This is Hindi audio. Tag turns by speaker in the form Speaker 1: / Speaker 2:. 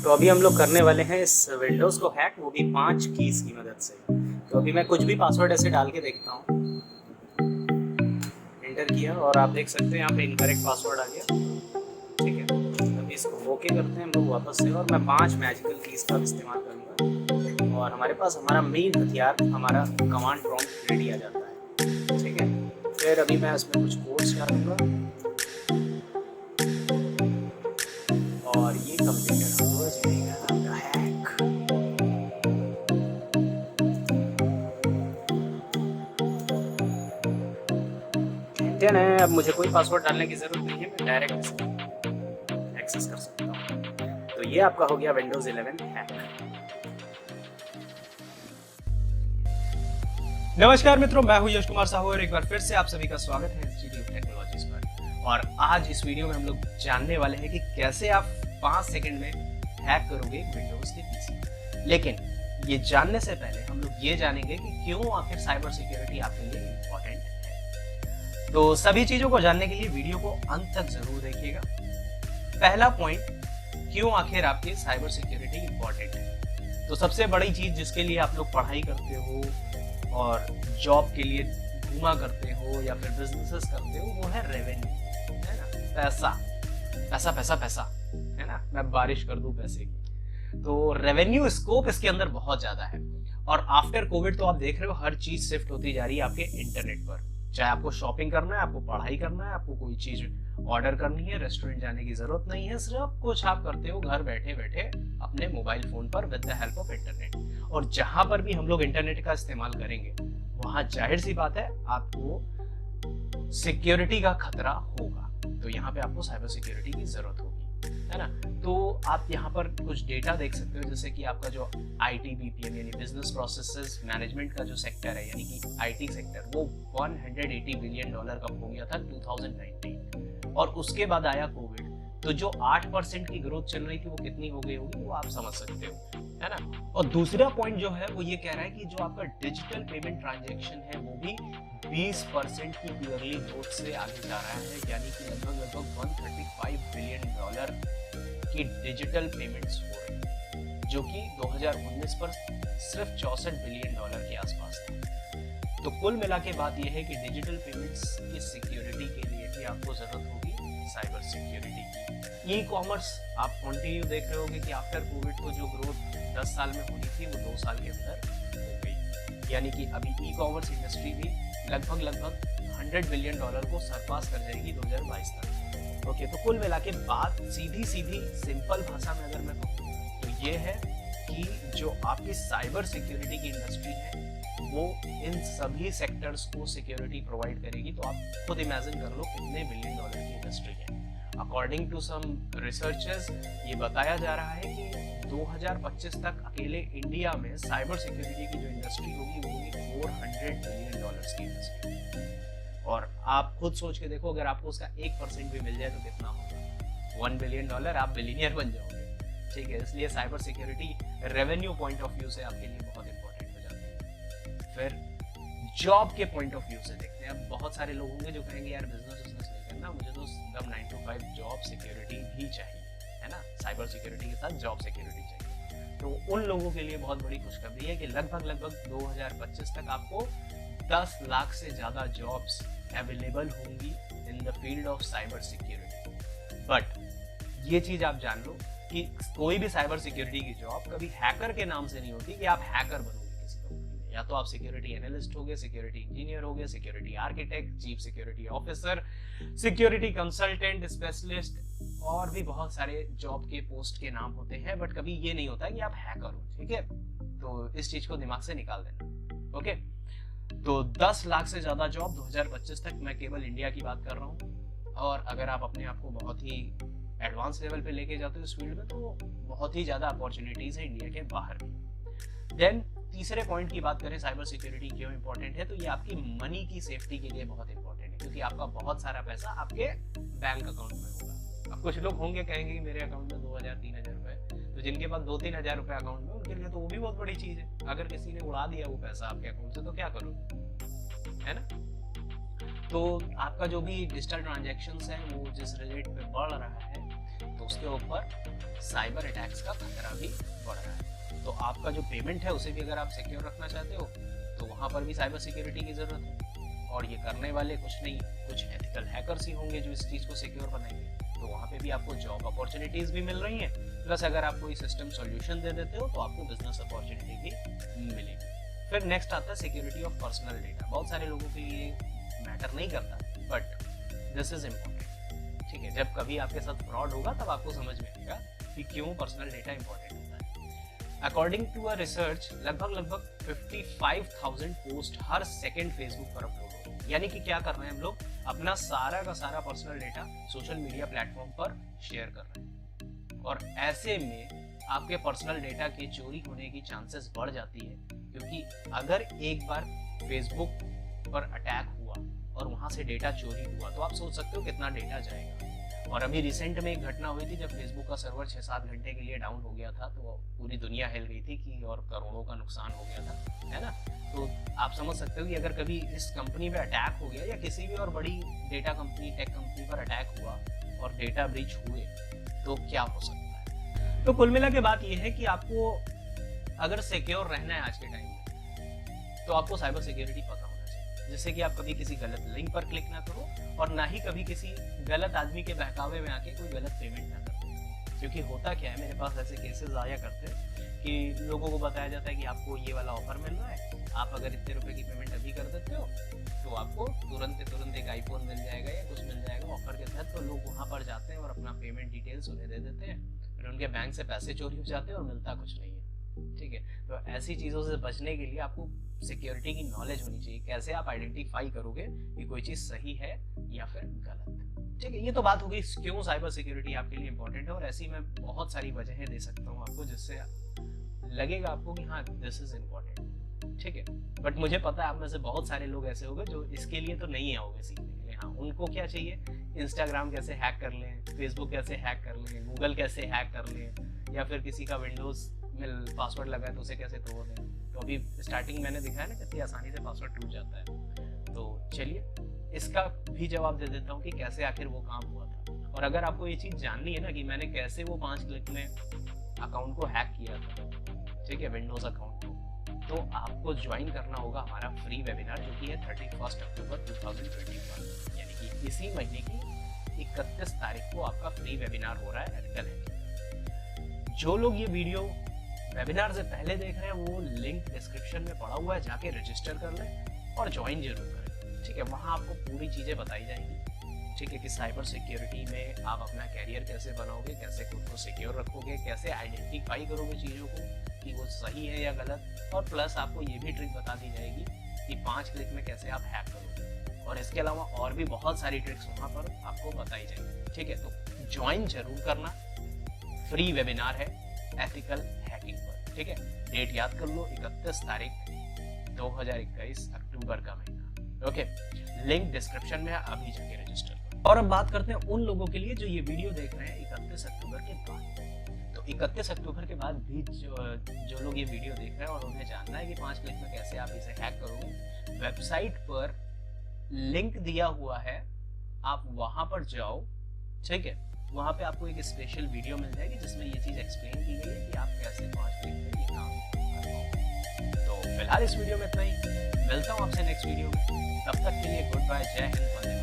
Speaker 1: तो अभी हम लोग करने वाले हैं इस विंडोज़ को हैक, वो भी 5 कीज़ की मदद से। तो अभी मैं कुछ भी पासवर्ड ऐसे डाल के देखता हूँ। एंटर किया और आप देख सकते हैं यहाँ पे इनकरेक्ट पासवर्ड आ गया। ठीक है, अभी इसको ओके करते हैं हम लोग वापस से, और मैं 5 मैजिकल कीज़ का इस्तेमाल करूँगा और हमारे पास हमारा मेन हथियार, हमारा कमांड प्रॉम्प्ट रेडी आ जाता है। ठीक है, फिर अभी मैं इसमें कुछ कोड्स डालूँगा और ये कंप्यूटर हो जाएगा आपका हैक। टेंशन है, अब मुझे कोई पासवर्ड डालने की ज़रूरत नहीं है, मैं डायरेक्ट एक्सेस कर सकता हूँ। तो ये आपका हो गया विंडोज़ 11 हैक।
Speaker 2: नमस्कार मित्रों, मैं हूं यश कुमार साहू और एक बार फिर से आप सभी का स्वागत है इंस्टीट्यूट ऑफ टेक्नोलॉजीज पर। और आज इस वीडियो में हम लोग जानने वाले हैं कि कैसे आप 5 सेकंड में हैक करोगे विंडोज के पीसी। लेकिन ये जानने से पहले हम लोग ये जानेंगे कि क्यों आखिर साइबर सिक्योरिटी आपके लिए इम्पोर्टेंट है। तो सभी चीजों को जानने के लिए वीडियो को अंत तक जरूर देखिएगा। पहला पॉइंट, क्यों आखिर आपकी साइबर सिक्योरिटी इम्पोर्टेंट है। तो सबसे बड़ी चीज जिसके लिए आप लोग पढ़ाई करते हो और जॉब के लिए घूमा करते हो या फिर बिजनेसेस करते हो, वो है रेवेन्यू, है ना। पैसा पैसा पैसा पैसा, है ना। मैं बारिश कर दूं पैसे की। तो रेवेन्यू स्कोप इसके अंदर बहुत ज्यादा है। और आफ्टर कोविड तो आप देख रहे हो हर चीज शिफ्ट होती जा रही है आपके इंटरनेट पर। चाहे आपको शॉपिंग करना है, आपको पढ़ाई करना है, आपको कोई चीज ऑर्डर करनी है, रेस्टोरेंट जाने की जरूरत नहीं है। सब कुछ आप करते हो घर बैठे बैठे अपने मोबाइल फोन पर with the help of internet. और जहां पर भी हम लोग इंटरनेट का इस्तेमाल करेंगे वहां जाहिर सी बात है आपको सिक्योरिटी का खतरा होगा। तो यहाँ पे आपको साइबर सिक्योरिटी की जरूरत होगी, है ना। तो आप यहाँ पर कुछ डेटा देख सकते हो, जैसे कि आपका जो आईटी बीपीएम यानी बिजनेस प्रोसेसेस मैनेजमेंट का जो सेक्टर है, यानी कि आईटी सेक्टर, वो $180 बिलियन का हो गया था 2019। और उसके बाद आया कोविड, तो जो 8% की ग्रोथ चल रही थी वो कितनी हो गई होगी वो आप समझ सकते हो, है ना। और दूसरा पॉइंट जो है वो ये कह रहा है कि जो आपका डिजिटल पेमेंट ट्रांजैक्शन है वो भी 20% की ईयरली ग्रोथ से आगे जा रहा है, यानी कि लगभग $135 बिलियन की डिजिटल पेमेंट्स हो रही है, जो कि 2019 पर सिर्फ $64 बिलियन के आसपास था। तो कुल मिला के बात यह है कि डिजिटल पेमेंट्स की सिक्योरिटी के लिए भी आपको जरूरत होगी साइबर सिक्योरिटी की। ई कॉमर्स आप कंटिन्यू देख रहे होगे कि आफ्टर कोविड तो जो ग्रोथ 10 साल में होनी थी वो 2 साल के अंदर हो गई, यानी कि अभी ई कॉमर्स इंडस्ट्री भी लगभग $100 बिलियन को सरपास कर जाएगी 2022 तक। ओके, तो कुल मिला के बात सीधी सिंपल भाषा में अगर मैं कहूँ तो ये है कि जो आपकी साइबर सिक्योरिटी की इंडस्ट्री है वो इन सभी सेक्टर्स को सिक्योरिटी प्रोवाइड करेगी। तो आप खुद इमेजिन कर लो कितने $1 बिलियन की इंडस्ट्री है। अकॉर्डिंग टू सम रिसर्चर्स ये बताया जा रहा है कि 2025 तक अकेले इंडिया में साइबर सिक्योरिटी की जो इंडस्ट्री होगी वो होगी $400 बिलियन की इंडस्ट्री। और आप खुद सोच के देखो, अगर आपको उसका 1% भी मिल जाए तो कितना होगा। $1 बिलियन, आप बिलियनियर बन जाओगे। ठीक है, इसलिए cyber security revenue point of view से आपके लिए बहुत इंपॉर्टेंट हो जाती है। फिर जॉब के पॉइंट ऑफ व्यू से देखते हैं। अब बहुत सारे लोग होंगे जो कहेंगे यार बिजनेस नहीं करना, मुझे तो एकदम 9 to 5 जॉब सिक्योरिटी भी चाहिए, है ना। साइबर सिक्योरिटी के साथ जॉब सिक्योरिटी चाहिए। तो उन लोगों के लिए बहुत बड़ी खुशखबरी है कि लगभग 2025 तक आपको 10 लाख से ज्यादा जॉब्स अवेलेबल होंगी in the field of cyber security. But ये चीज आप जान लो कि कोई भी साइबर सिक्योरिटी की जॉब कभी हैकर के नाम से नहीं होती कि आप हैकर बनोगे किसी कंपनी में। या तो आप सिक्योरिटी एनालिस्ट होगे, सिक्योरिटी इंजीनियर होगे, security architect, chief security officer, security consultant, specialist, और भी बहुत सारे जॉब के पोस्ट के नाम होते हैं। बट कभी ये नहीं होता कि आप हैकर हो, ठीक है। तो इस चीज को दिमाग से निकाल देना, ओके। तो 10 लाख से ज्यादा जॉब 2025 तक, मैं केवल इंडिया की बात कर रहा हूँ। और अगर आप अपने आप को बहुत ही एडवांस लेवल पे लेके जाते हो इस फील्ड में तो बहुत ही ज्यादा अपॉर्चुनिटीज है इंडिया के बाहर भी। देन तीसरे पॉइंट की बात करें, साइबर सिक्योरिटी क्यों इंपॉर्टेंट है, तो ये आपकी मनी की सेफ्टी के लिए बहुत इंपॉर्टेंट है, क्योंकि आपका बहुत सारा पैसा आपके बैंक अकाउंट में होगा। अब कुछ लोग होंगे कहेंगे कि मेरे अकाउंट में 2,000-3,000 रुपए, तो जिनके पास 2-3 हजार रुपए अकाउंट में, उनके लिए तो वो भी बहुत बड़ी चीज है। अगर किसी ने उड़ा दिया वो पैसा आपके अकाउंट से तो क्या करोगे, है ना। तो आपका जो भी डिजिटल ट्रांजैक्शंस है वो जिस रेट पे बढ़ रहा है, तो उसके ऊपर साइबर अटैक्स का खतरा भी बढ़ रहा है। तो आपका जो पेमेंट है उसे भी अगर आप सिक्योर रखना चाहते हो तो वहाँ पर भी साइबर सिक्योरिटी की ज़रूरत है। और ये करने वाले कुछ नहीं, कुछ एथिकल हैकर्स ही होंगे जो इस चीज़ को सिक्योर बनाएंगे। तो वहाँ पे भी आपको जॉब अपॉर्चुनिटीज़ भी मिल रही हैं, प्लस अगर आप कोई सिस्टम सॉल्यूशन दे देते हो तो आपको बिजनेस अपॉर्चुनिटी भी मिलेगी। फिर नेक्स्ट आता है सिक्योरिटी ऑफ पर्सनल डेटा। बहुत सारे लोगों के लिए मैटर नहीं करता, बट दिस इज इम्पोर्टेंट। ठीक है, जब कभी आपके साथ फ्रॉड होगा तब आपको समझ में आएगा कि क्यों पर्सनल डेटा इंपॉर्टेंट होता है। अकॉर्डिंग टू अ रिसर्च लगभग 55,000 पोस्ट हर सेकेंड फेसबुक पर अपलोड होते हैं। यानी कि क्या कर रहे हैं हम लोग, अपना सारा का सारा personal data social media platform पर शेयर कर रहे हैं। और ऐसे में आपके पर्सनल डेटा के चोरी होने की चांसेस बढ़ जाती है, क्योंकि अगर एक बार फेसबुक पर अटैक हुआ और वहां से डेटा चोरी हुआ तो आप सोच सकते हो कितना डेटा जाएगा। और अभी रिसेंट में एक घटना हुई थी जब फेसबुक का सर्वर 6-7 घंटे के लिए डाउन हो गया था, तो पूरी दुनिया हिल गई थी कि और करोड़ों का नुकसान हो गया था, है ना। तो आप समझ सकते हो कि अगर कभी इस कंपनी पे अटैक हो गया या किसी भी और बड़ी डेटा कंपनी, टेक कंपनी पर अटैक हुआ और डेटा ब्रीच हुए तो क्या हो सकता है। तो कुल मिला के बात यह है कि आपको अगर सिक्योर रहना है आज के टाइम में तो आपको साइबर सिक्योरिटी पता होना चाहिए, जिससे कि आप कभी किसी गलत लिंक पर क्लिक ना करो और ना ही कभी किसी गलत आदमी के बहकावे में आके कोई गलत पेमेंट ना करो। क्योंकि होता क्या है, मेरे पास ऐसे केसेस आया करते हैं कि लोगों को बताया जाता है कि आपको ये वाला ऑफर मिल रहा है, आप अगर इतने रुपए की पेमेंट अभी कर देते हो तो आपको तुरंत एक आईफोन मिल जाएगा या कुछ मिल जाएगा ऑफर के तहत। तो लोग वहां पर जाते हैं और अपना पेमेंट डिटेल्स उन्हें दे देते हैं, फिर उनके बैंक से पैसे चोरी हो जाते हैं और मिलता कुछ नहीं है। ठीक है, तो ऐसी चीजों से बचने के लिए आपको सिक्योरिटी की नॉलेज होनी चाहिए। कैसे आप आइडेंटिफाई करोगे कि कोई चीज सही है या फिर गलत। ठीक है, ये तो बात हो गई क्यों साइबर सिक्योरिटी आपके लिए इंपॉर्टेंट है, और ऐसी मैं बहुत सारी वजहें दे सकता हूँ आपको जिससे लगेगा आपको कि हाँ दिस इज इम्पोर्टेंट। ठीक है, बट मुझे पता है आप में से बहुत सारे लोग ऐसे होंगे जो इसके लिए तो नहीं आओगे सीखने के लिए। हाँ, उनको क्या चाहिए, इंस्टाग्राम कैसे हैक कर लें, फेसबुक कैसे हैक कर लें, गूगल कैसे हैक कर लें, या फिर किसी का विंडोज में पासवर्ड लगा है तो उसे कैसे तोड़ दें। तो अभी स्टार्टिंग मैंने दिखाया ना कितनी आसानी से पासवर्ड टूट जाता है। तो चलिए इसका भी जवाब दे देता हूँ कि कैसे आखिर वो काम हुआ था। और अगर आपको ये चीज़ जाननी है ना कि मैंने कैसे वो 5 क्लिक में अकाउंट को हैक किया था, ठीक है, विंडोज अकाउंट को, तो आपको ज्वाइन करना होगा हमारा फ्री वेबिनार जो कि है 31 अक्टूबर 2021, यानी कि इसी महीने की 31 तारीख को आपका फ्री वेबिनार हो रहा है एथिकल हैकिंग। जो लोग ये वीडियो वेबिनार से पहले देख रहे हैं वो लिंक डिस्क्रिप्शन में पड़ा हुआ है, जाके रजिस्टर कर लें और ज्वाइन जरूर करें। ठीक है, वहाँ आपको पूरी चीज़ें बताई जाएंगी। ठीक है, कि साइबर सिक्योरिटी में आप अपना कैरियर कैसे बनाओगे, कैसे खुद को सिक्योर रखोगे, कैसे आइडेंटिफाई करोगे चीज़ों को कि वो सही है या गलत, और प्लस आपको ये भी ट्रिक बता दी जाएगी कि 5 क्लिक में कैसे आप हैक करोगे। और इसके अलावा और भी बहुत सारी ट्रिक्स वहाँ पर आपको बताई जाएगी। ठीक है, तो ज्वाइन जरूर करना, फ्री वेबिनार है एथिकल हैकिंग पर। ठीक है, डेट याद कर लो, 31 तारीख 2021 अक्टूबर का महीना। ओके, लिंक डिस्क्रिप्शन में है, अभी जाके रजिस्टर करो। और अब बात करते हैं उन लोगों के लिए जो ये वीडियो देख रहे हैं 31 अक्टूबर के बाद। तो 31 अक्टूबर के बाद भी जो लोग ये वीडियो देख रहे हैं और उन्हें जानना है कि 5 क्लिक में कैसे आप इसे हैक करोगे, वेबसाइट पर लिंक दिया हुआ है, आप वहां पर जाओ। ठीक है, वहां पे आपको एक स्पेशल वीडियो मिल जाएगी जिसमें ये चीज एक्सप्लेन की गई है कि आप कैसे 5 क्लिक में ये काम कर पाओगे। तो फिलहाल इस वीडियो में इतना ही, मिलता हूँ आपसे नेक्स्ट वीडियो में, तब तक के लिए गुड बाय, जय हिंद, वंदे